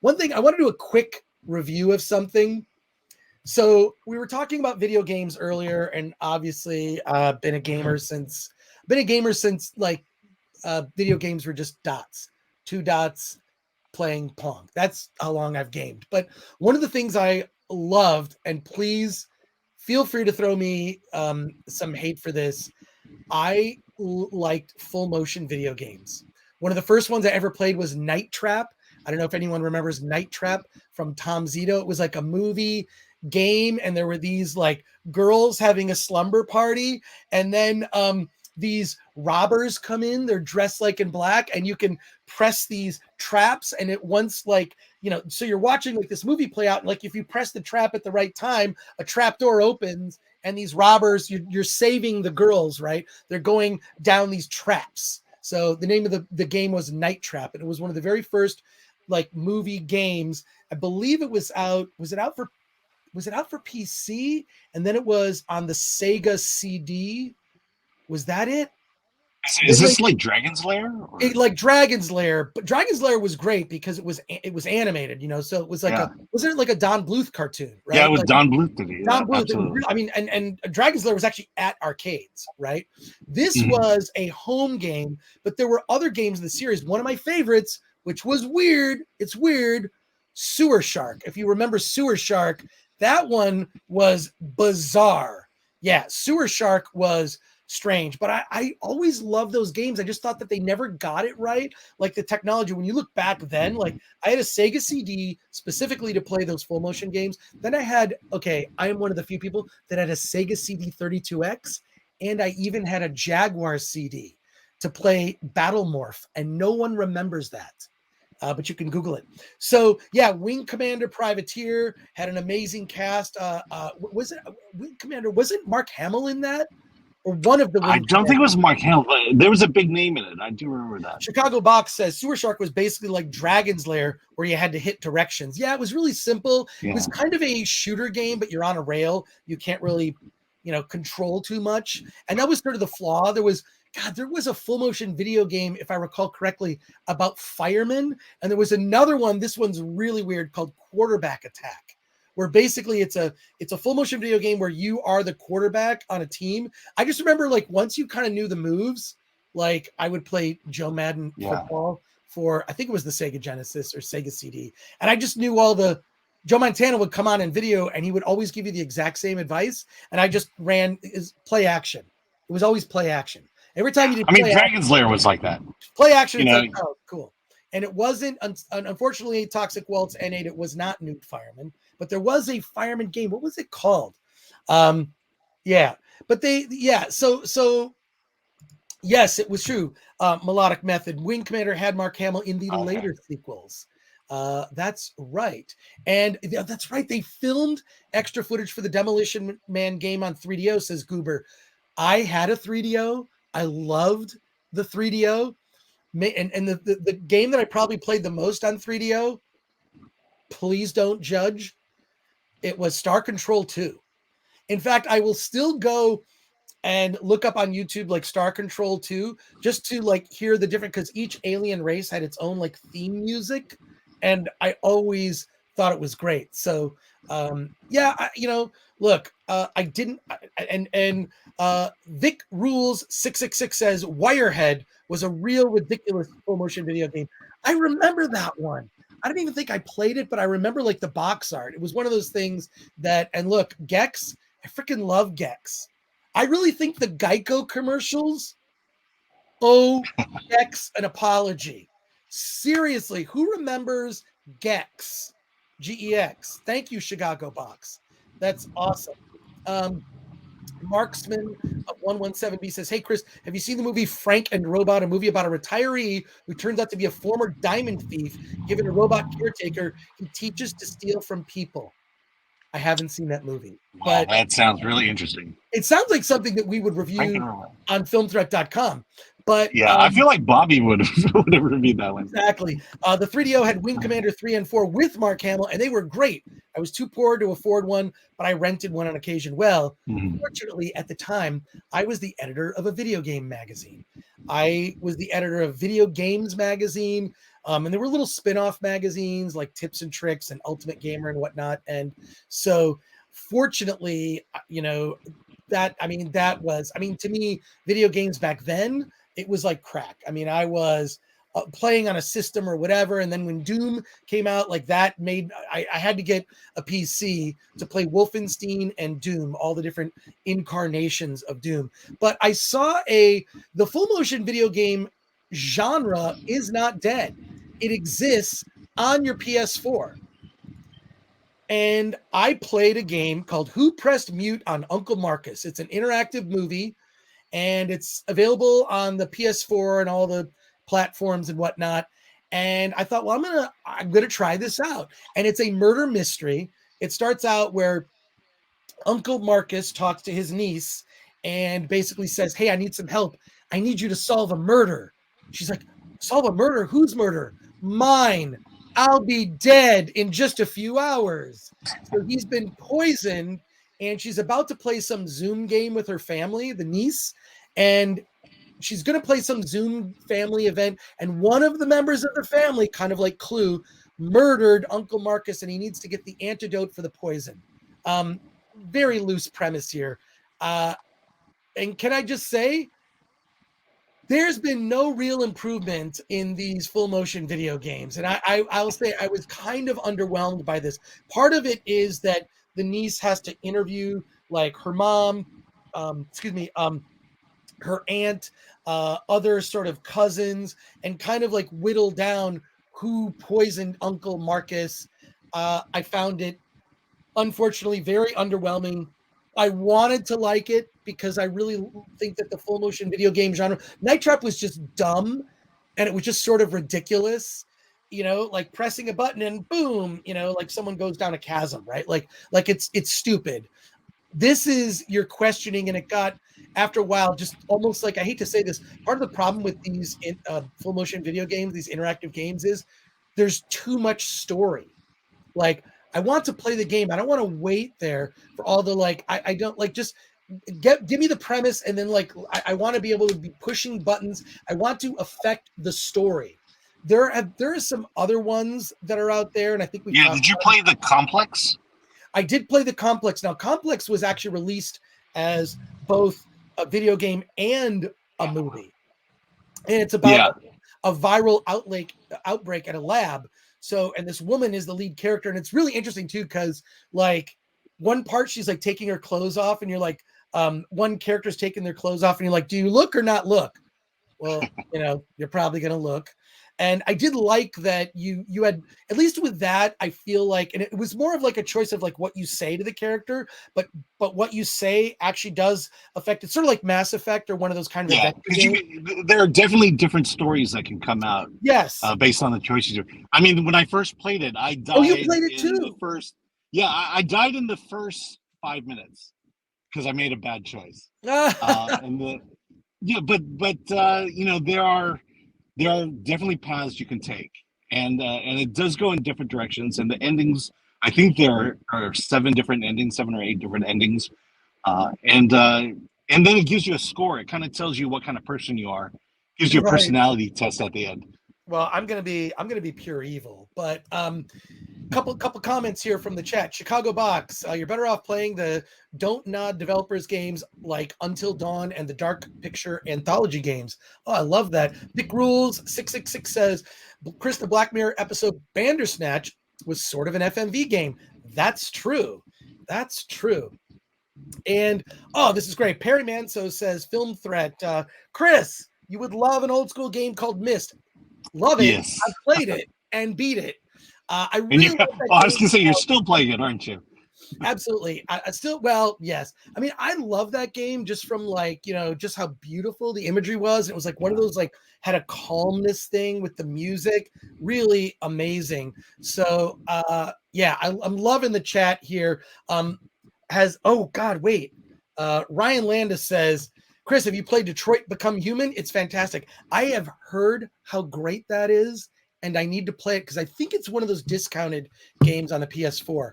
One thing, I want to do a quick review of something. So we were talking about video games earlier, and obviously, been a gamer since like video games were just dots, two dots playing Pong. That's how long I've gamed. But one of the things I loved, and please feel free to throw me some hate for this, liked full motion video games. One of the first ones I ever played was Night Trap. I don't know if anyone remembers Night Trap from Tom Zito. It was like a movie game, and there were these like girls having a slumber party, and then these robbers come in. They're dressed like in black, and you can press these traps, and it once like, you know, so you're watching like this movie play out, and like if you press the trap at the right time, a trap door opens, and these robbers, you're saving the girls, right? They're going down these traps. So the name of the game was Night Trap, and it was one of the very first like movie games. I believe it was out. Was it out for PC? And then it was on the Sega CD. Was that it? Is this like Dragon's Lair? Like Dragon's Lair, but Dragon's Lair was great because it was animated, you know. So it was like wasn't it like a Don Bluth cartoon, right? Yeah, it was like, Don Bluth did it. Don Bluth. I mean, and Dragon's Lair was actually at arcades, right? This was a home game, but there were other games in the series. One of my favorites, which was weird. It's weird. Sewer Shark. If you remember Sewer Shark, that one was bizarre. Yeah, Sewer Shark was strange, but I always loved those games. I just thought that they never got it right. Like the technology, when you look back then, like I had a Sega CD specifically to play those full motion games. Then I am one of the few people that had a Sega CD 32X, and I even had a Jaguar CD to play Battle Morph, and no one remembers that. But you can Google it. So yeah, Wing Commander Privateer had an amazing cast. Was it Wing Commander? Wasn't Mark Hamill in that? Or one of the I don't think it was Mark Hamill, but there was a big name in it. I do remember that. Chicago Box says Sewer Shark was basically like Dragon's Lair, where you had to hit directions. Yeah, it was really simple. Yeah. It was kind of a shooter game, but you're on a rail. You can't really, control too much. And that was sort of the flaw. There was a full motion video game, if I recall correctly, about firemen. And there was another one. This one's really weird, called Quarterback Attack, where basically it's a full motion video game where you are the quarterback on a team. I just remember like once you kind of knew the moves, like I would play Joe Madden football for, I think it was the Sega Genesis or Sega CD. And I just knew Joe Montana would come on in video and he would always give you the exact same advice. And I just ran is play action. It was always play action. Every time you did Dragon's Lair was like that. Play action. It's like, oh, cool. And it wasn't, unfortunately, Toxic Waltz N8, it was not Nude Fireman, but there was a fireman game. What was it called? So yes, it was true. Melodic Method. Wing Commander had Mark Hamill in the later sequels. That's right. And that's right. They filmed extra footage for the Demolition Man game on 3DO, says Goober. I had a 3DO. I loved the 3DO. And the game that I probably played the most on 3DO, please don't judge, it was Star Control 2. In fact, I will still go and look up on YouTube like Star Control 2 just to like hear the different, because each alien race had its own like theme music, and I always thought it was great. So look, I didn't, and Vic Rules 666 says Wirehead was a real ridiculous full motion video game. I remember that one. I don't even think I played it, but I remember like the box art. It was one of those things that, and look, Gex, I freaking love Gex. I really think the Geico commercials owe Gex an apology. Seriously, who remembers Gex? Gex. Thank you, Chicago Box. That's awesome. Marksman 117B says, hey, Chris, have you seen the movie Frank and Robot, a movie about a retiree who turns out to be a former diamond thief given a robot caretaker who teaches to steal from people? I haven't seen that movie. But that sounds really interesting. It sounds like something that we would review on filmthreat.com. But yeah, I feel like Bobby would have reviewed that one. Exactly. The 3DO had Wing Commander 3 and 4 with Mark Hamill, and they were great. I was too poor to afford one, but I rented one on occasion. Well, fortunately, at the time, I was the editor of a video game magazine. I was the editor of Video Games Magazine. And there were little spin-off magazines like Tips and Tricks and Ultimate Gamer and whatnot. And so fortunately, to me, video games back then, it was like crack. I mean, I was playing on a system or whatever. And then when Doom came out, like that made, I had to get a PC to play Wolfenstein and Doom, all the different incarnations of Doom. But I saw the full motion video game genre is not dead. It exists on your PS4. And I played a game called Who Pressed Mute on Uncle Marcus. It's an interactive movie, and it's available on the PS4 and all the platforms and whatnot. And I thought, well, I'm gonna try this out. And it's a murder mystery. It starts out where Uncle Marcus talks to his niece and basically says, "Hey, I need some help. I need you to solve a murder." She's like, "Solve a murder? Whose murder? Mine. I'll be dead in just a few hours." So he's been poisoned, and she's about to play some Zoom game with her family, the niece, and she's going to play some Zoom family event, and one of the members of the family, kind of like Clue, murdered Uncle Marcus, and he needs to get the antidote for the poison. Very loose premise here. And can I just say, there's been no real improvement in these full motion video games. And I'll say I was kind of underwhelmed by this. Part of it is that the niece has to interview like her mom, her aunt, other sort of cousins, and kind of like whittle down who poisoned Uncle Marcus. I found it, unfortunately, very underwhelming. I wanted to like it because I really think that the full motion video game genre, Night Trap was just dumb, and it was just sort of ridiculous, like pressing a button and boom, like someone goes down a chasm, right? Like it's stupid. This is you're questioning, and it got, after a while, just almost like, I hate to say this, part of the problem with these full motion video games, these interactive games, is there's too much story. Like, I want to play the game. I don't want to wait there for all the I don't like, just give me the premise, and then I want to be able to be pushing buttons. I want to affect the story. There are some other ones that are out there, and I think we. Yeah, did you play the Complex? I did play the Complex. Now, Complex was actually released as both a video game and a movie, and it's about a viral outbreak at a lab. So, and this woman is the lead character, and it's really interesting too, because one part she's like taking her clothes off, and you're like, one character's taking their clothes off, and you're like, do you look or not look? Well, you're probably gonna look. And I did like that you had, at least with that, I feel like, and it was more of like a choice of like what you say to the character, but what you say actually does affect it. Sort of like Mass Effect or one of those kind of games. There are definitely different stories that can come out. Yes, based on the choices. I mean, when I first played it, I died. Oh, you played it too? I died in the first 5 minutes because I made a bad choice. There are definitely paths you can take, and it does go in different directions. And the endings, I think there are 7 or 8 different endings, and then it gives you a score. It kind of tells you what kind of person you are. Gives you a personality test at the end. Well, I'm gonna be pure evil, but couple comments here from the chat. Chicago Box, you're better off playing the Don't Nod Developers games like Until Dawn and the Dark Picture Anthology games. Oh, I love that. Nick Rules 666 says, Chris, the Black Mirror episode Bandersnatch was sort of an FMV game. That's true. And this is great. Perry Manso says, Film Threat. Chris, you would love an old school game called Myst. Love it. Yes. I played it and beat it. I was going to say, you're still playing it, aren't you? Absolutely. I still, well, yes. I mean, I love that game just from just how beautiful the imagery was. It was like one of those, had a calmness thing with the music. Really amazing. So, I'm loving the chat here. Ryan Landis says, Chris, have you played Detroit Become Human? It's fantastic. I have heard how great that is, and I need to play it because I think it's one of those discounted games on the PS4.